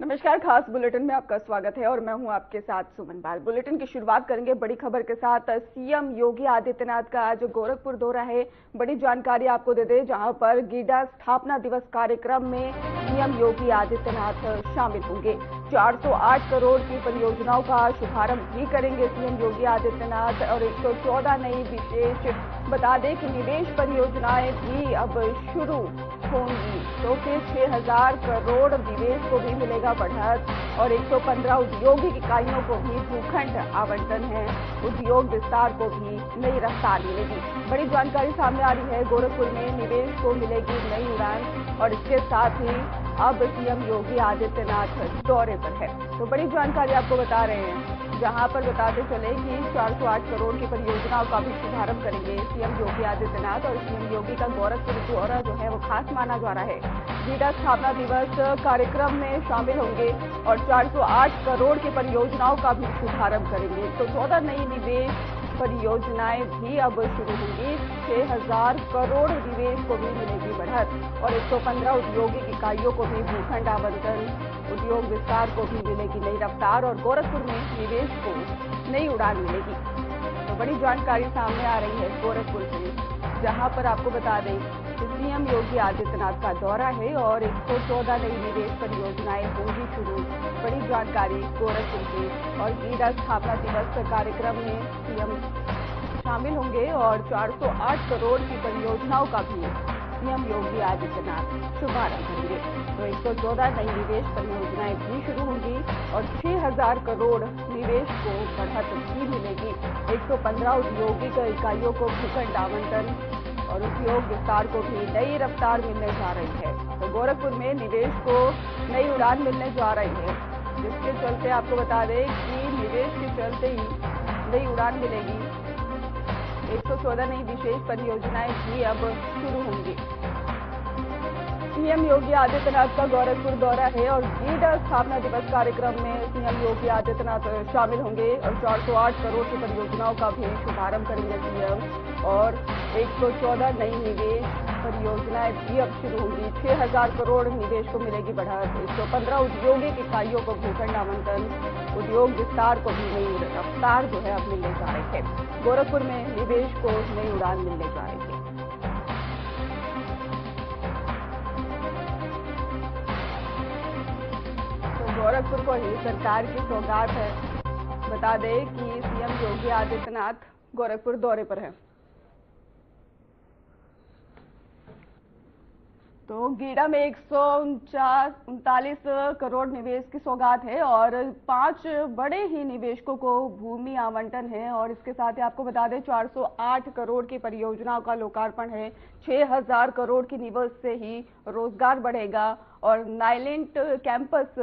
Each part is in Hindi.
नमस्कार। खास बुलेटिन में आपका स्वागत है और मैं हूं आपके साथ सुमन बाल। बुलेटिन की शुरुआत करेंगे बड़ी खबर के साथ। सीएम योगी आदित्यनाथ का आज गोरखपुर दौरा है। बड़ी जानकारी आपको दे दें, जहां पर गीडा स्थापना दिवस कार्यक्रम में सीएम योगी आदित्यनाथ शामिल होंगे। 408 करोड़ की परियोजनाओं का शुभारंभ भी करेंगे सीएम योगी आदित्यनाथ और 114 नई विशेष बता दें कि निवेश परियोजनाएं भी अब शुरू होंगी। तो फिर 6000 करोड़ निवेश को भी मिलेगा बढ़त और 115 औद्योगिक इकाइयों को भी भूखंड आवंटन है। उद्योग विस्तार को भी नई रफ्तार मिलेगी। बड़ी जानकारी सामने आ रही है, गोरखपुर में निवेश को मिलेगी नई उड़ान और इसके साथ ही अब सीएम योगी आदित्यनाथ दौरे पर है। तो बड़ी जानकारी आपको बता रहे हैं, जहां पर बताते चले कि 408 करोड़ की परियोजनाओं का भी शुभारंभ करेंगे सीएम योगी आदित्यनाथ और सीएम योगी का गोरखपुर दौरा जो है वो खास माना जा रहा है। गीडा स्थापना दिवस कार्यक्रम में शामिल होंगे और 408 करोड़ की परियोजनाओं का भी शुभारंभ करेंगे। तो 14 नई निवेश परियोजनाएं भी अब शुरू होंगी। 6000 करोड़ निवेश को भी मिलेगी बढ़त और 115 औद्योगिक इकाइयों को भी भूखंड आवंटन, उद्योग विस्तार को भी मिलेगी नई रफ्तार और गोरखपुर में निवेश को नई उड़ान मिलेगी। तो बड़ी जानकारी सामने आ रही है गोरखपुर से, जहां पर आपको बता दें कि सीएम योगी आदित्यनाथ का दौरा है और 114 नई निवेश परियोजनाएं होंगी शुरू। बड़ी जानकारी गोरखपुर से और गीडा स्थापना दिवस कार्यक्रम में सीएम शामिल होंगे और 408 करोड़ की परियोजनाओं का भी सीएम योगी आदित्यनाथ शुभारंभ करेंगे। तो 114 नई निवेश परियोजनाएं भी शुरू होंगी और 6000 करोड़ निवेश को बढ़त भी मिलेगी। 115 औद्योगिक इकाइयों को भूखंड आवंटन और उद्योग विस्तार को भी नई रफ्तार मिलने जा रही है। तो गोरखपुर में निवेश को नई उड़ान मिलने जा रही है, जिसके चलते आपको बता दें कि निवेश के चलते ही नई उड़ान मिलेगी। 114 नई विशेष परियोजनाएं भी अब शुरू होंगी। सीएम योगी आदित्यनाथ का गोरखपुर दौरा है और गीडा स्थापना दिवस कार्यक्रम में सीएम योगी आदित्यनाथ शामिल होंगे और 408 करोड़ की परियोजनाओं का भी शुभारंभ करेंगे सीएम और 114 नई निवेश परियोजनाएं भी अब शुरू होंगी। 6000 करोड़ निवेश को मिलेगी बढ़त, 115 औद्योगिक इकाइयों को भूखंड आवंटन, उद्योग विस्तार को भी नई रफ्तार जो है अब मिलने जा रही है। गोरखपुर में निवेश को नई उड़ान मिलने जा रही है। तो गोरखपुर को ही सरकार की सौगात है। बता दें कि सीएम योगी आदित्यनाथ गोरखपुर दौरे पर है। तो गीडा में 139 करोड़ निवेश की सौगात है और 5 बड़े ही निवेशकों को भूमि आवंटन है और इसके साथ ही आपको बता दें 408 करोड़ की परियोजनाओं का लोकार्पण है। 6000 करोड़ की निवेश से ही रोजगार बढ़ेगा और नाइलेंट कैंपस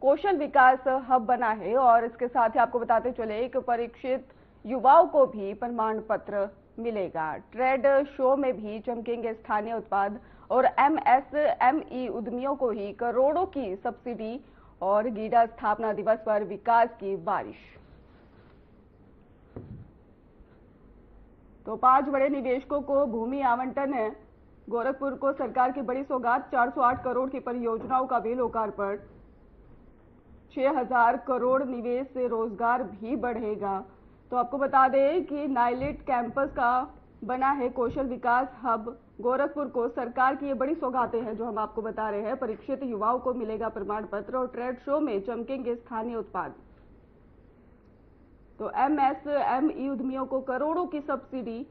कौशल विकास हब बना है और इसके साथ ही आपको बताते चले कि परीक्षित युवाओं को भी प्रमाण पत्र मिलेगा। ट्रेड शो में भी चमकेंगे स्थानीय उत्पाद और एमएसएमई उद्यमियों को ही करोड़ों की सब्सिडी और गीडा स्थापना दिवस पर विकास की बारिश। तो 5 बड़े निवेशकों को भूमि आवंटन है। गोरखपुर को सरकार की बड़ी सौगात, 408 करोड़ की परियोजनाओं का भी लोकार्पण, 6000 करोड़ निवेश से रोजगार भी बढ़ेगा। तो आपको बता दें कि नाइलेट कैंपस का बना है कौशल विकास हब। गोरखपुर को सरकार की ये बड़ी सौगातें हैं जो हम आपको बता रहे हैं। परीक्षित युवाओं को मिलेगा प्रमाण पत्र और ट्रेड शो में चमकेंगे स्थानीय उत्पाद। तो एमएसएमई उद्यमियों को करोड़ों की सब्सिडी।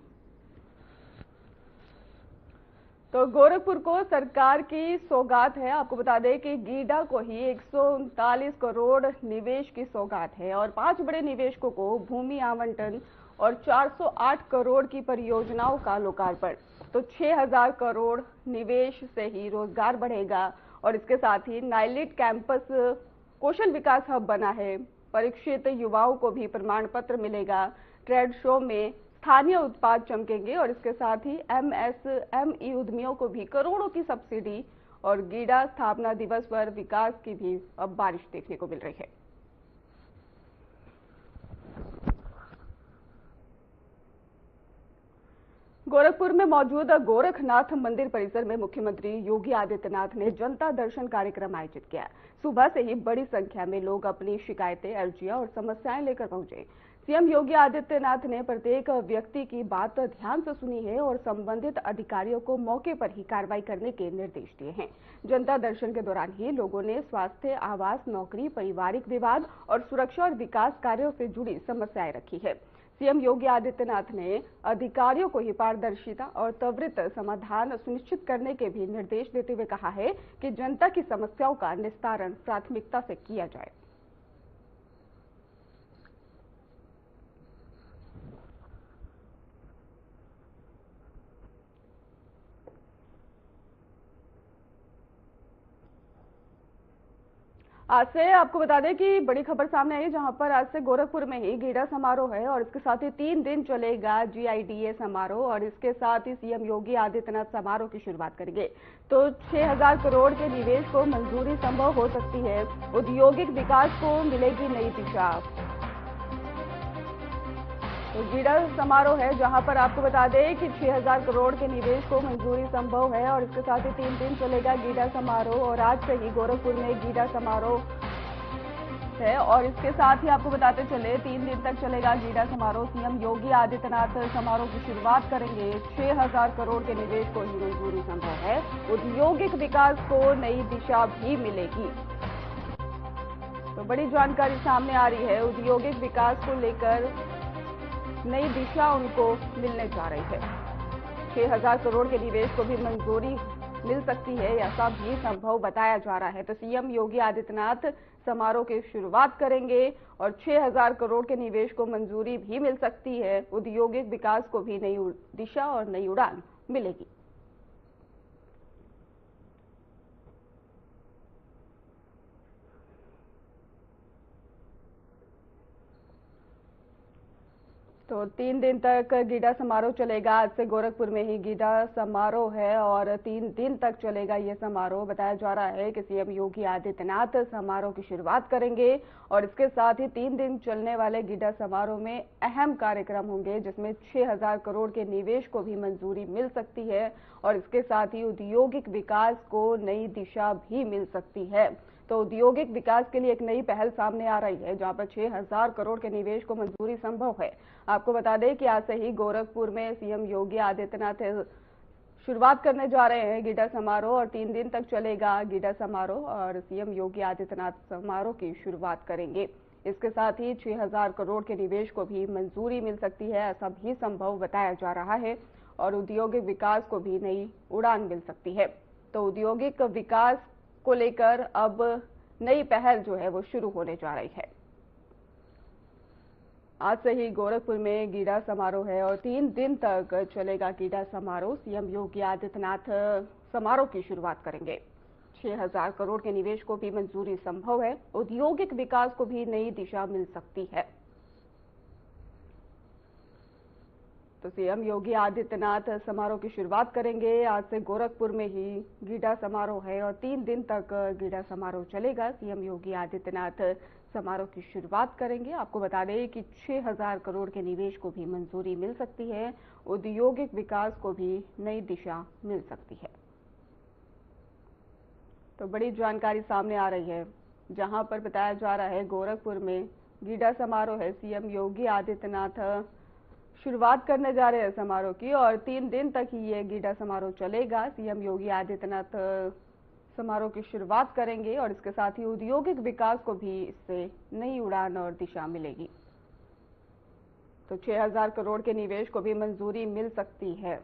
तो गोरखपुर को सरकार की सौगात है। आपको बता दें कि गीडा को ही 139 करोड़ निवेश की सौगात है और 5 बड़े निवेशकों को भूमि आवंटन और 408 करोड़ की परियोजनाओं का लोकार्पण। तो 6000 करोड़ निवेश से ही रोजगार बढ़ेगा और इसके साथ ही नाइलेट कैंपस कौशल विकास हब बना है। परीक्षित युवाओं को भी प्रमाण पत्र मिलेगा। ट्रेड शो में स्थानीय उत्पाद चमकेंगे और इसके साथ ही एमएसएमई उद्यमियों को भी करोड़ों की सब्सिडी और गीडा स्थापना दिवस पर विकास की भी अब बारिश देखने को मिल रही है। गोरखपुर में मौजूद गोरखनाथ मंदिर परिसर में मुख्यमंत्री योगी आदित्यनाथ ने जनता दर्शन कार्यक्रम आयोजित किया। सुबह से ही बड़ी संख्या में लोग अपनी शिकायतें, अर्जियां और समस्याएं लेकर पहुंचे। सीएम योगी आदित्यनाथ ने प्रत्येक व्यक्ति की बात ध्यान से सुनी है और संबंधित अधिकारियों को मौके पर ही कार्रवाई करने के निर्देश दिए हैं। जनता दर्शन के दौरान ही लोगों ने स्वास्थ्य, आवास, नौकरी, पारिवारिक विवाद और सुरक्षा और विकास कार्यों से जुड़ी समस्याएं रखी है। सीएम योगी आदित्यनाथ ने अधिकारियों को ही पारदर्शिता और त्वरित समाधान सुनिश्चित करने के भी निर्देश देते हुए कहा है कि जनता की समस्याओं का निस्तारण प्राथमिकता से किया जाए। आज से आपको बता दें कि बड़ी खबर सामने आई, जहां पर आज से गोरखपुर में ही गीड़ा समारोह है और इसके साथ ही 3 दिन चलेगा जीआईडीए समारोह और इसके साथ ही सीएम योगी आदित्यनाथ समारोह की शुरुआत करेंगे। तो 6000 करोड़ के निवेश को मंजूरी संभव हो सकती है, औद्योगिक विकास को मिलेगी नई दिशा। तो गीड़ा समारोह है जहां पर आपको बता दें कि 6000 करोड़ के निवेश को मंजूरी संभव है और इसके साथ ही 3 दिन चलेगा गीड़ा समारोह और आज से ही गोरखपुर में गीड़ा समारोह है और इसके साथ ही आपको बताते चले 3 दिन तक चलेगा गीड़ा समारोह। सीएम योगी आदित्यनाथ समारोह की शुरुआत करेंगे। 6000 करोड़ के निवेश को ही मंजूरी संभव है, औद्योगिक विकास को नई दिशा भी मिलेगी। तो बड़ी जानकारी सामने आ रही है, औद्योगिक विकास को लेकर नई दिशा उनको मिलने जा रही है। 6000 करोड़ के निवेश को भी मंजूरी मिल सकती है, ऐसा भी संभव बताया जा रहा है। तो सीएम योगी आदित्यनाथ समारोह की शुरुआत करेंगे और 6000 करोड़ के निवेश को मंजूरी भी मिल सकती है, औद्योगिक विकास को भी नई दिशा और नई उड़ान मिलेगी। तो 3 दिन तक गीड़ा समारोह चलेगा। आज से गोरखपुर में ही गीड़ा समारोह है और 3 दिन तक चलेगा ये समारोह। बताया जा रहा है कि सीएम योगी आदित्यनाथ समारोह की शुरुआत करेंगे और इसके साथ ही 3 दिन चलने वाले गीड़ा समारोह में अहम कार्यक्रम होंगे, जिसमें 6000 करोड़ के निवेश को भी मंजूरी मिल सकती है और इसके साथ ही औद्योगिक विकास को नई दिशा भी मिल सकती है। तो औद्योगिक विकास के लिए एक नई पहल सामने आ रही है, जहां पर 6000 करोड़ के निवेश को मंजूरी संभव है। आपको बता दें कि आज से ही गोरखपुर में सीएम योगी आदित्यनाथ शुरुआत करने जा रहे हैं गीड़ा समारोह और 3 दिन तक चलेगा गीड़ा समारोह और सीएम योगी आदित्यनाथ समारोह की शुरुआत करेंगे। इसके साथ ही 6000 करोड़ के निवेश को भी मंजूरी मिल सकती है, ऐसा भी संभव बताया जा रहा है और औद्योगिक विकास को भी नई उड़ान मिल सकती है। तो औद्योगिक विकास को लेकर अब नई पहल जो है वो शुरू होने जा रही है। आज से ही गोरखपुर में गीड़ा समारोह है और 3 दिन तक चलेगा गीड़ा समारोह। सीएम योगी आदित्यनाथ समारोह की शुरुआत करेंगे। 6000 करोड़ के निवेश को भी मंजूरी संभव है, औद्योगिक विकास को भी नई दिशा मिल सकती है। तो सीएम योगी आदित्यनाथ समारोह की शुरुआत करेंगे। आज से गोरखपुर में ही गीड़ा समारोह है और 3 दिन तक गीड़ा समारोह चलेगा। सीएम योगी आदित्यनाथ समारोह की शुरुआत करेंगे। आपको बता दें कि 6000 करोड़ के निवेश को भी मंजूरी मिल सकती है, औद्योगिक विकास को भी नई दिशा मिल सकती है। तो बड़ी जानकारी सामने आ रही है, जहां पर बताया जा रहा है गोरखपुर में गीड़ा समारोह है। सीएम योगी आदित्यनाथ शुरुआत करने जा रहे हैं समारोह की और 3 दिन तक ही ये गीड़ा समारोह चलेगा। सीएम योगी आदित्यनाथ समारोह की शुरुआत करेंगे और इसके साथ ही औद्योगिक विकास को भी इससे नई उड़ान और दिशा मिलेगी। तो 6000 करोड़ के निवेश को भी मंजूरी मिल सकती है।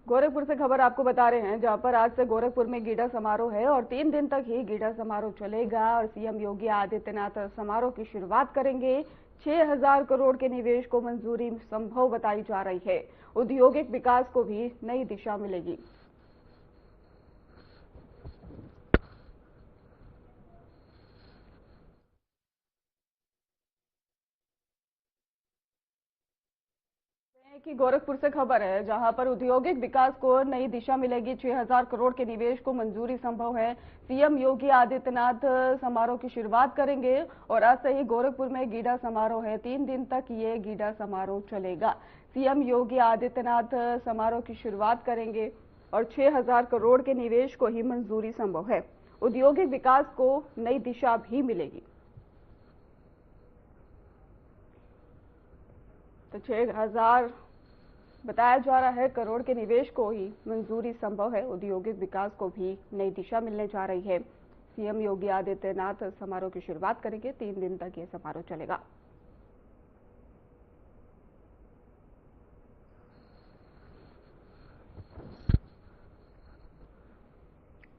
गोरखपुर से खबर आपको बता रहे हैं, जहां पर आज से गोरखपुर में गीड़ा समारोह है और 3 दिन तक ही गीड़ा समारोह चलेगा और सीएम योगी आदित्यनाथ समारोह की शुरुआत करेंगे। 6000 करोड़ के निवेश को मंजूरी संभव बताई जा रही है, औद्योगिक विकास को भी नई दिशा मिलेगी। कि गोरखपुर से खबर है, जहां पर औद्योगिक विकास को नई दिशा मिलेगी। 6000 करोड़ के निवेश को मंजूरी संभव है। सीएम योगी आदित्यनाथ समारोह की शुरुआत करेंगे और आज से ही गोरखपुर में गीड़ा समारोह है। 3 दिन तक ये गीड़ा समारोह चलेगा। सीएम योगी आदित्यनाथ समारोह की शुरुआत करेंगे और 6,000 करोड़ के निवेश को ही मंजूरी संभव है। औद्योगिक विकास को नई दिशा भी मिलेगी। तो 6,000 बताया जा रहा है करोड़ के निवेश को ही मंजूरी संभव है। औद्योगिक विकास को भी नई दिशा मिलने जा रही है। सीएम योगी आदित्यनाथ समारोह की शुरुआत करेंगे। 3 दिन तक ये समारोह चलेगा।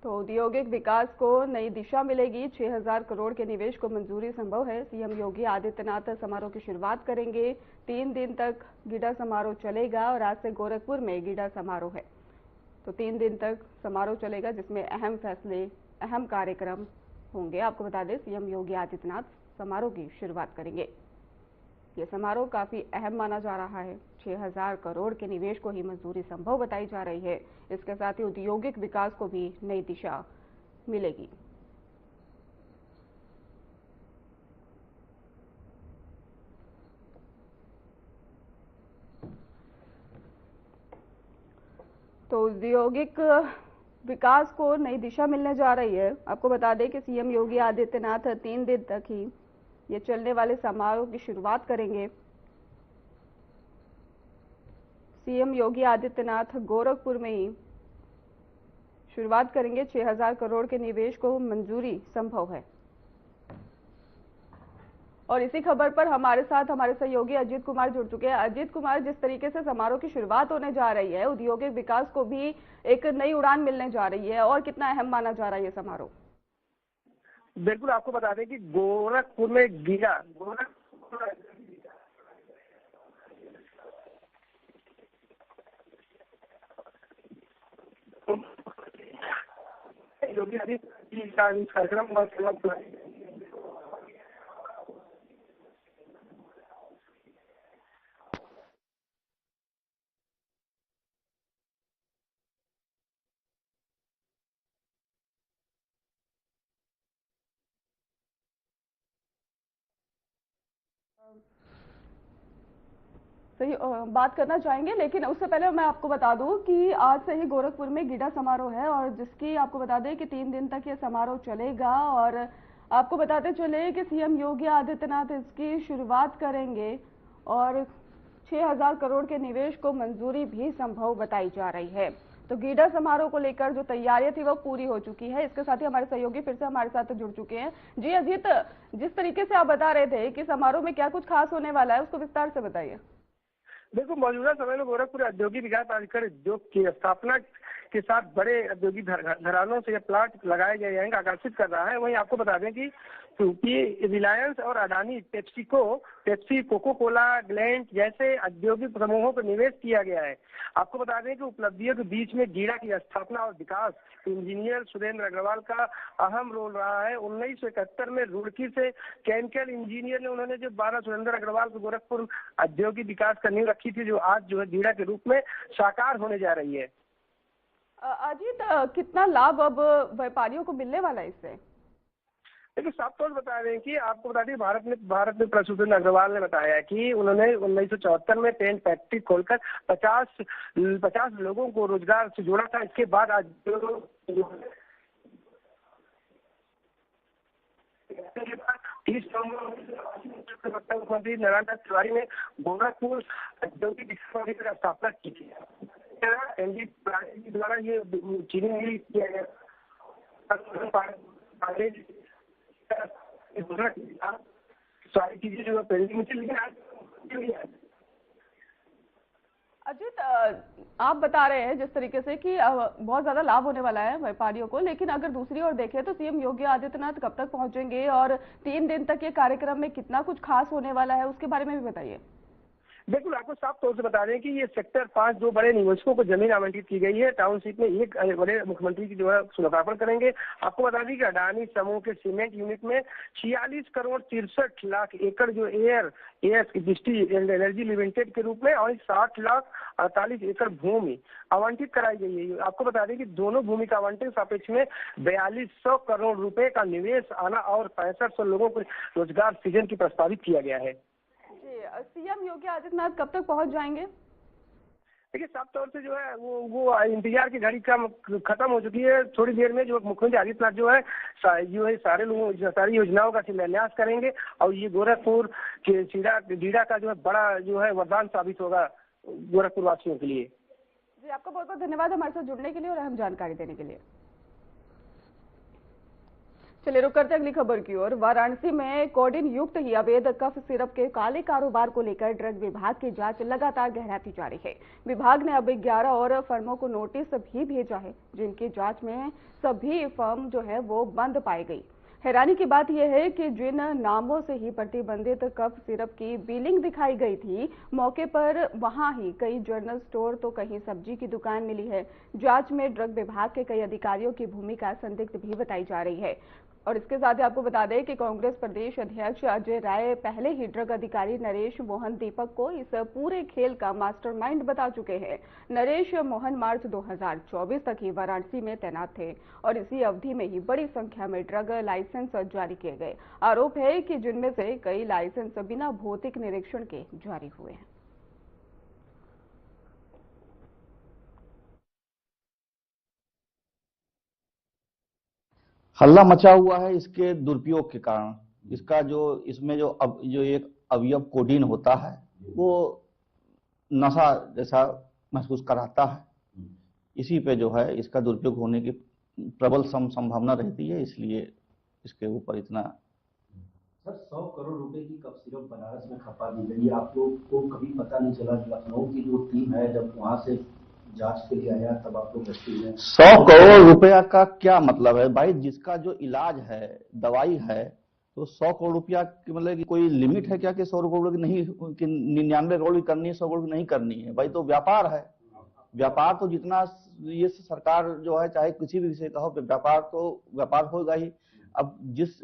तो औद्योगिक विकास को नई दिशा मिलेगी। 6,000 करोड़ के निवेश को मंजूरी संभव है। सीएम योगी आदित्यनाथ समारोह की शुरुआत करेंगे। 3 दिन तक गीडा समारोह चलेगा और आज से गोरखपुर में गीडा समारोह है। तो 3 दिन तक समारोह चलेगा जिसमें अहम फैसले, अहम कार्यक्रम होंगे। आपको बता दें सीएम योगी आदित्यनाथ समारोह की शुरुआत करेंगे। ये समारोह काफी अहम माना जा रहा है। 6,000 करोड़ के निवेश को ही मंजूरी संभव बताई जा रही है। इसके साथ ही औद्योगिक विकास को भी नई दिशा मिलेगी। तो औद्योगिक विकास को नई दिशा मिलने जा रही है। आपको बता दें कि सीएम योगी आदित्यनाथ 3 दिन तक ही ये चलने वाले समारोह की शुरुआत करेंगे। सीएम योगी आदित्यनाथ गोरखपुर में ही शुरुआत करेंगे। 6,000 करोड़ के निवेश को मंजूरी संभव है। और इसी खबर पर हमारे साथ हमारे सहयोगी अजीत कुमार जुड़ चुके हैं। अजीत कुमार, जिस तरीके से समारोह की शुरुआत होने जा रही है, औद्योगिक विकास को भी एक नई उड़ान मिलने जा रही है और कितना अहम माना जा रहा है ये समारोह? बिल्कुल, आपको बता दें कि गोरखपुर में गीडा योगी आदित्यनाथ कार्यक्रम सही बात करना चाहेंगे, लेकिन उससे पहले मैं आपको बता दूं कि आज से ही गोरखपुर में गीडा समारोह है और जिसकी आपको बता दें कि 3 दिन तक ये समारोह चलेगा। और आपको बताते चले कि सीएम योगी आदित्यनाथ इसकी शुरुआत करेंगे और 6,000 करोड़ के निवेश को मंजूरी भी संभव बताई जा रही है। तो गीडा समारोह को लेकर जो तैयारियां थी वो पूरी हो चुकी है। इसके साथ ही हमारे सहयोगी फिर से हमारे साथ जुड़ चुके हैं। जी अजीत, जिस तरीके से आप बता रहे थे कि समारोह में क्या कुछ खास होने वाला है, उसको विस्तार से बताइए। देखो, मौजूदा समय में गोरखपुर औद्योगिक विकास प्राधिकरण उद्योग की स्थापना के साथ बड़े औद्योगिक घरानों से यह प्लांट लगाए गए हैं, आकर्षित कर रहा है। वहीं आपको बता दें कि रिलायंस और Adani, Pepsi, Coca Cola, Gland जैसे औद्योगिक समूहों पर निवेश किया गया है। आपको बता दें कि उपलब्धियों के बीच में गीडा की स्थापना और विकास इंजीनियर सुरेंद्र अग्रवाल का अहम रोल रहा है। 1971 में रुड़की से केमिकल इंजीनियर ने उन्होंने जो 12 सुरेंद्र अग्रवाल को गोरखपुर औद्योगिक विकास का नींव रखी थी, जो आज जो है गीडा के रूप में साकार होने जा रही है। अजीत, कितना लाभ अब व्यापारियों को मिलने वाला है इससे? देखिए, साफ तौर बता रहे हैं कि आपको बता दें भारत में सुरेंद्र अग्रवाल ने बताया कि उन्होंने 1974 में पेंट फैक्ट्री खोलकर 50 लोगों को रोजगार से जोड़ा था। इसके बाद आज मुख्यमंत्री नारायण तिवारी ने गोरखपुर औद्योगिक विकास की स्थापना की थी। एनडी द्वारा ये चीनी मिल किया गया। सारी चीजें जो पेंडिंग में चली गई। अजीत, आप बता रहे हैं जिस तरीके से कि बहुत ज्यादा लाभ होने वाला है व्यापारियों को, लेकिन अगर दूसरी ओर देखें तो सीएम योगी आदित्यनाथ कब तक पहुंचेंगे और 3 दिन तक ये कार्यक्रम में कितना कुछ खास होने वाला है, उसके बारे में भी बताइए। बिल्कुल, आपको साफ तौर से बता दें कि ये सेक्टर 5 2 बड़े निवेशकों को जमीन आवंटित की गई है। टाउनशिप में एक बड़े मुख्यमंत्री की जो है लोकार्पण करेंगे। आपको बता दें कि अडानी समूह के सीमेंट यूनिट में 46 करोड़ 63 लाख एकड़ जो एयर डिस्ट्री एनर्जी लिमिटेड के रूप में और 60 लाख 48 एकड़ भूमि आवंटित कराई गई है। आपको बता दें कि दोनों भूमि का आवंटन सापेक्ष में 4200 करोड़ रुपए का निवेश आना और 6500 लोगों को रोजगार सृजन की प्रस्तावित किया गया है। सीएम योगी आदित्यनाथ कब तक पहुंच जाएंगे? देखिए साफ तौर से जो है वो इंतजार की घड़ी कम खत्म हो चुकी है। थोड़ी देर में जो मुख्यमंत्री आदित्यनाथ जो है सारे लोगों सारी योजनाओं का शिलान्यास करेंगे और ये गोरखपुर के गीडा का जो है बड़ा जो है वरदान साबित होगा गोरखपुर वासियों के लिए। जी, आपका बहुत बहुत धन्यवाद हमारे साथ जुड़ने के लिए और अहम जानकारी देने के लिए। चलिए रुक करते अगली खबर की ओर। वाराणसी में कोडीन युक्त ही अवैध कफ सिरप के काले कारोबार को लेकर ड्रग विभाग की जांच लगातार गहराती जा रही है। विभाग ने अब 11 और फर्मों को नोटिस भी भेजा है, जिनकी जांच में सभी फर्म जो है वो बंद पाई गई। हैरानी की बात यह है कि जिन नामों से ही प्रतिबंधित कफ सिरप की बिलिंग दिखाई गई थी, मौके पर वहां ही कई जनरल स्टोर तो कहीं सब्जी की दुकान मिली है। जांच में ड्रग विभाग के कई अधिकारियों की भूमिका संदिग्ध भी बताई जा रही है। और इसके साथ ही आपको बता दें कि कांग्रेस प्रदेश अध्यक्ष अजय राय पहले ही ड्रग अधिकारी नरेश मोहन दीपक को इस पूरे खेल का मास्टरमाइंड बता चुके हैं। नरेश मोहन मार्च 2024 तक ही वाराणसी में तैनात थे और इसी अवधि में ही बड़ी संख्या में ड्रग लाइसेंस जारी किए गए। आरोप है कि जिनमें से कई लाइसेंस बिना भौतिक निरीक्षण के जारी हुए हैं। हल्ला मचा हुआ है इसके दुरुपयोग के कारण। इसका इसमें जो एक अवयव कोडीन होता है वो नशा जैसा महसूस कराता है। इसी पे जो है इसका दुरुपयोग होने की प्रबल संभावना रहती है, इसलिए इसके ऊपर इतना। सर 100 करोड़ रुपए की कफ सिरप बनारस में खपा दी गई, आप लोग को कभी पता नहीं चला? लखनऊ की जो टीम है जब वहां से जांच के लिए आया तब आप लोग 100 करोड़ रुपया का क्या मतलब है भाई? जिसका जो इलाज है, दवाई है, तो 100 करोड़ रुपया की मतलब कि कोई लिमिट है क्या कि 100 करोड़ की नहीं, कि 99 करोड़ की करनी है, 100 करोड़ की नहीं करनी है? भाई तो व्यापार है। व्यापार तो जितना ये सरकार जो है, चाहे किसी भी विषय का हो, व्यापार होगा ही। अब जिस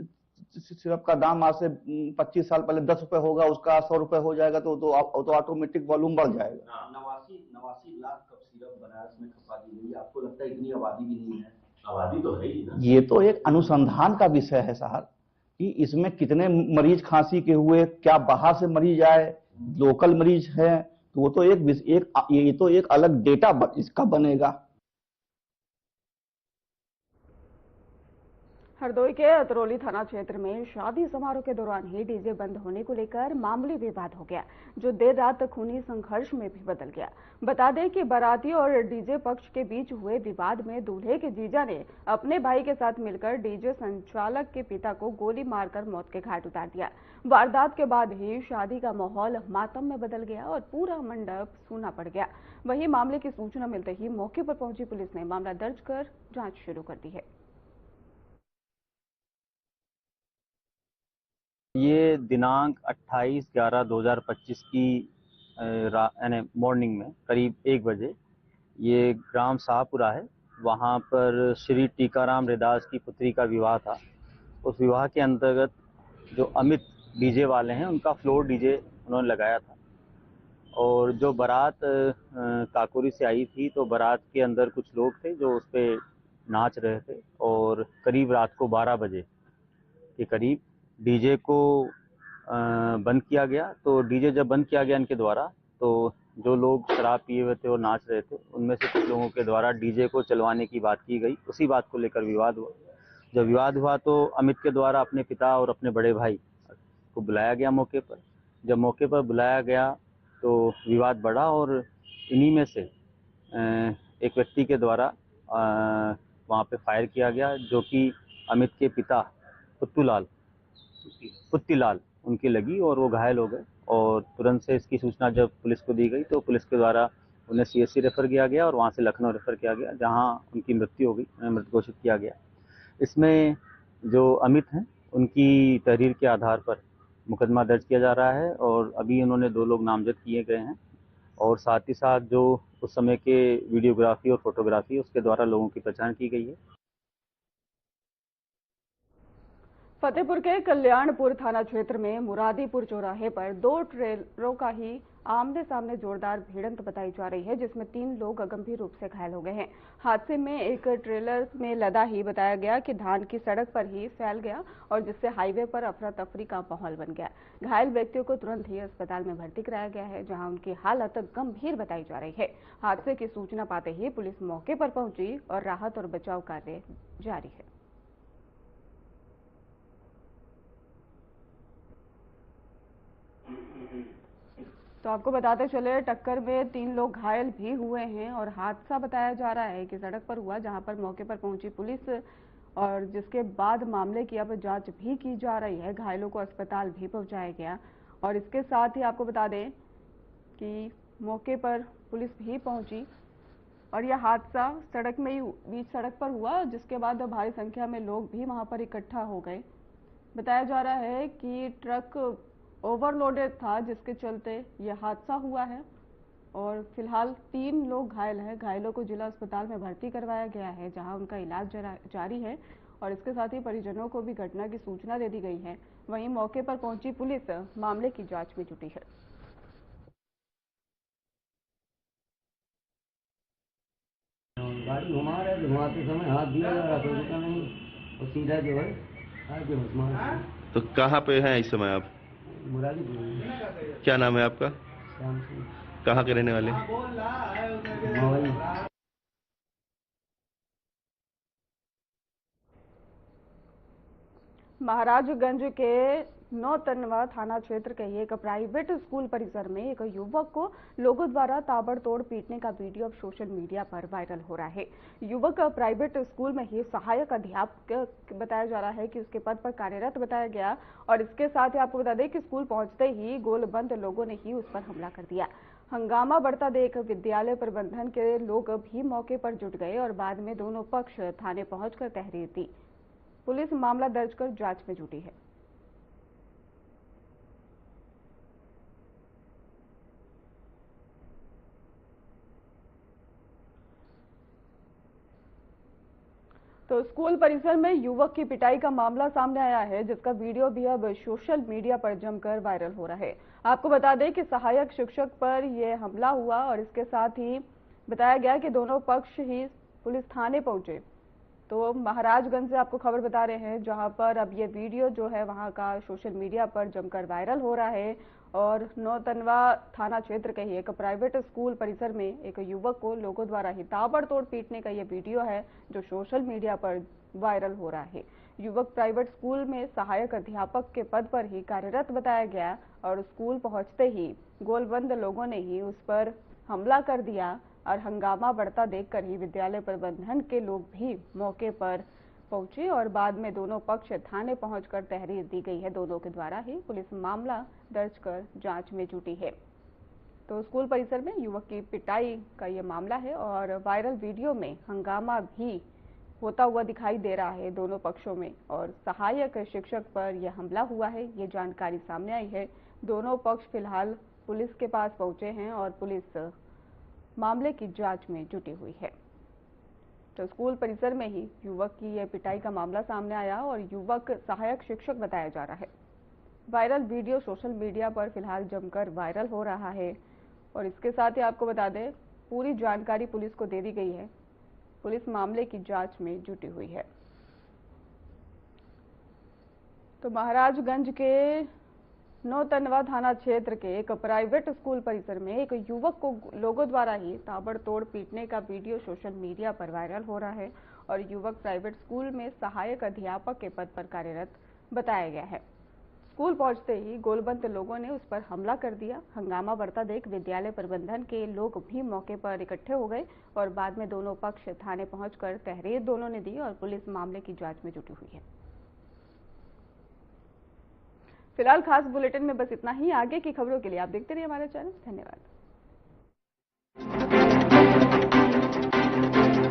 सिरप का दाम आज से 25 साल पहले 10 रुपए होगा, उसका 100 रुपए हो जाएगा तो ऑटोमेटिक वॉल्यूम बढ़ जाएगा। 89 लाख कफ सिरप बनारस में खपा दी गई। आपको लगता है इतनी आबादी भी नहीं है? आबादी तो है ही ना। ये तो एक अनुसंधान का विषय है साहब, कि इसमें कितने मरीज खांसी के हुए, क्या बाहर से मरीज आए, लोकल मरीज है, तो वो तो ये तो एक अलग डेटा इसका बनेगा। हरदोई के अतरौली थाना क्षेत्र में शादी समारोह के दौरान ही डीजे बंद होने को लेकर मामूली विवाद हो गया, जो देर रात खूनी संघर्ष में भी बदल गया। बता दें कि बाराती और डीजे पक्ष के बीच हुए विवाद में दूल्हे के जीजा ने अपने भाई के साथ मिलकर डीजे संचालक के पिता को गोली मारकर मौत के घाट उतार दिया। वारदात के बाद ही शादी का माहौल मातम में बदल गया और पूरा मंडप सूना पड़ गया। वहीं मामले की सूचना मिलते ही मौके पर पहुंची पुलिस ने मामला दर्ज कर जांच शुरू कर दी है। ये दिनांक 28/11/2025 की मॉर्निंग में करीब 1 बजे ये ग्राम शाहपुरा है, वहाँ पर श्री टीकाराम रैदास की पुत्री का विवाह था। उस विवाह के अंतर्गत जो अमित डीजे वाले हैं, उनका फ्लोर डीजे उन्होंने लगाया था। और जो बारात काकोरी से आई थी, तो बारात के अंदर कुछ लोग थे जो उस पर नाच रहे थे। और करीब रात को 12 बजे के करीब डीजे को बंद किया गया। तो डीजे जब बंद किया गया इनके द्वारा, तो जो लोग शराब पिए हुए थे और नाच रहे थे, उनमें से कुछ लोगों के द्वारा डीजे को चलवाने की बात की गई। उसी बात को लेकर विवाद हुआ। जब विवाद हुआ तो अमित के द्वारा अपने पिता और अपने बड़े भाई को बुलाया गया मौके पर। जब मौके पर बुलाया गया तो विवाद बढ़ा और इन्हीं में से एक व्यक्ति के द्वारा वहाँ पे फायर किया गया, जो कि अमित के पिता पुत्तीलाल उनकी लगी और वो घायल हो गए। और तुरंत से इसकी सूचना जब पुलिस को दी गई तो पुलिस के द्वारा उन्हें CSC रेफर किया गया और वहाँ से लखनऊ रेफर किया गया, जहाँ उनकी मृत्यु हो गई, उन्हें मृत घोषित किया गया। इसमें जो अमित हैं, उनकी तहरीर के आधार पर मुकदमा दर्ज किया जा रहा है और अभी उन्होंने 2 लोग नामजद किए गए हैं। और साथ ही साथ जो उस समय के वीडियोग्राफी और फोटोग्राफी, उसके द्वारा लोगों की पहचान की गई है। फतेहपुर के कल्याणपुर थाना क्षेत्र में मुरादीपुर चौराहे पर दो ट्रेलरों का ही आमने सामने जोरदार भिड़ंत बताई जा रही है, जिसमें 3 लोग गंभीर रूप से घायल हो गए हैं। हादसे में एक ट्रेलर में लदा ही बताया गया कि धान की सड़क पर ही फैल गया और जिससे हाईवे पर अफरा तफरी का माहौल बन गया। घायल व्यक्तियों को तुरंत ही अस्पताल में भर्ती कराया गया है, जहां उनकी हालत गंभीर बताई जा रही है। हादसे की सूचना पाते ही पुलिस मौके पर पहुंची और राहत और बचाव कार्य जारी है। तो आपको बताते चले, टक्कर में 3 लोग घायल भी हुए हैं और हादसा बताया जा रहा है कि सड़क पर हुआ, जहां पर मौके पर पहुंची पुलिस और जिसके बाद मामले की अब जांच भी की जा रही है। घायलों को अस्पताल भी पहुंचाया गया और इसके साथ ही आपको बता दें कि मौके पर पुलिस भी पहुंची और यह हादसा सड़क में ही बीच सड़क पर हुआ, जिसके बाद भारी संख्या में लोग भी वहां पर इकट्ठा हो गए। बताया जा रहा है कि ट्रक ओवरलोडेड था, जिसके चलते यह हादसा हुआ है और फिलहाल 3 लोग घायल हैं। घायलों को जिला अस्पताल में भर्ती करवाया गया है, जहां उनका इलाज जारी है और इसके साथ ही परिजनों को भी घटना की सूचना दे दी गई है। वहीं मौके पर पहुंची पुलिस मामले की जांच में जुटी है। गाड़ी घुमा रहे, घुमाते समय हाथ दिया जा रहा था, रुका नहीं और सीधा जो है आगे घुमा। तो कहाँ पे हैं इस समय आप? मुरादीपुर में। क्या नाम है आपका? श्याम सिंह। कहाँ के रहने वाले? मवई। महाराजगंज के नौतनवा थाना क्षेत्र के एक प्राइवेट स्कूल परिसर में एक युवक को लोगों द्वारा ताबड़तोड़ पीटने का वीडियो अब सोशल मीडिया पर वायरल हो रहा है। युवक प्राइवेट स्कूल में ही सहायक अध्यापक बताया जा रहा है कि उसके पद पर कार्यरत बताया गया और इसके साथ ही आपको बता दें कि स्कूल पहुंचते ही गोलबंद लोगों ने ही उस पर हमला कर दिया। हंगामा बढ़ता देख विद्यालय प्रबंधन के लोग भी मौके पर जुट गए और बाद में दोनों पक्ष थाने पहुंचकर तहरीर दी। पुलिस मामला दर्ज कर जांच में जुटी है। तो स्कूल परिसर में युवक की पिटाई का मामला सामने आया है, जिसका वीडियो भी अब सोशल मीडिया पर जमकर वायरल हो रहा है। आपको बता दें कि सहायक शिक्षक पर यह हमला हुआ और इसके साथ ही बताया गया कि दोनों पक्ष ही पुलिस थाने पहुंचे। तो महाराजगंज से आपको खबर बता रहे हैं, जहां पर अब ये वीडियो जो है वहां का सोशल मीडिया पर जमकर वायरल हो रहा है और नौतनवा थाना क्षेत्र के ही एक प्राइवेट स्कूल परिसर में एक युवक को लोगों द्वारा ही ताबड़तोड़ पीटने का ये वीडियो है जो सोशल मीडिया पर वायरल हो रहा है। युवक प्राइवेट स्कूल में सहायक अध्यापक के पद पर ही कार्यरत बताया गया और स्कूल पहुंचते ही गोलबंद लोगों ने ही उस पर हमला कर दिया और हंगामा बढ़ता देखकर ही विद्यालय प्रबंधन के लोग भी मौके पर पहुंचे और बाद में दोनों पक्ष थाने पहुंचकर तहरीर दी गई है। दोनों के द्वारा ही पुलिस मामला दर्ज कर जांच में जुटी है। तो स्कूल परिसर में युवक की पिटाई का ये मामला है और वायरल वीडियो में हंगामा भी होता हुआ दिखाई दे रहा है दोनों पक्षों में और सहायक शिक्षक पर यह हमला हुआ है, ये जानकारी सामने आई है। दोनों पक्ष फिलहाल पुलिस के पास पहुंचे हैं और पुलिस मामले की जांच में जुटी हुई है। तो स्कूल परिसर में ही युवक की यह पिटाई का मामला सामने आया और युवक सहायक शिक्षक बताया जा रहा है। वायरल वीडियो सोशल मीडिया पर फिलहाल जमकर वायरल हो रहा है और इसके साथ ही आपको बता दें पूरी जानकारी पुलिस को दे दी गई है। पुलिस मामले की जांच में जुटी हुई है। तो महाराजगंज के नौतनवा थाना क्षेत्र के एक प्राइवेट स्कूल परिसर में एक युवक को लोगों द्वारा ही ताबड़तोड़ पीटने का वीडियो सोशल मीडिया पर वायरल हो रहा है और युवक प्राइवेट स्कूल में सहायक अध्यापक के पद पर कार्यरत बताया गया है। स्कूल पहुंचते ही गोलबंद लोगों ने उस पर हमला कर दिया। हंगामा बढ़ता देख विद्यालय प्रबंधन के लोग भी मौके पर इकट्ठे हो गए और बाद में दोनों पक्ष थाने पहुंचकर तहरीर दोनों ने दी और पुलिस मामले की जांच में जुटी हुई है। फिलहाल खास बुलेटिन में बस इतना ही। आगे की खबरों के लिए आप देखते रहिए हमारा चैनल। धन्यवाद।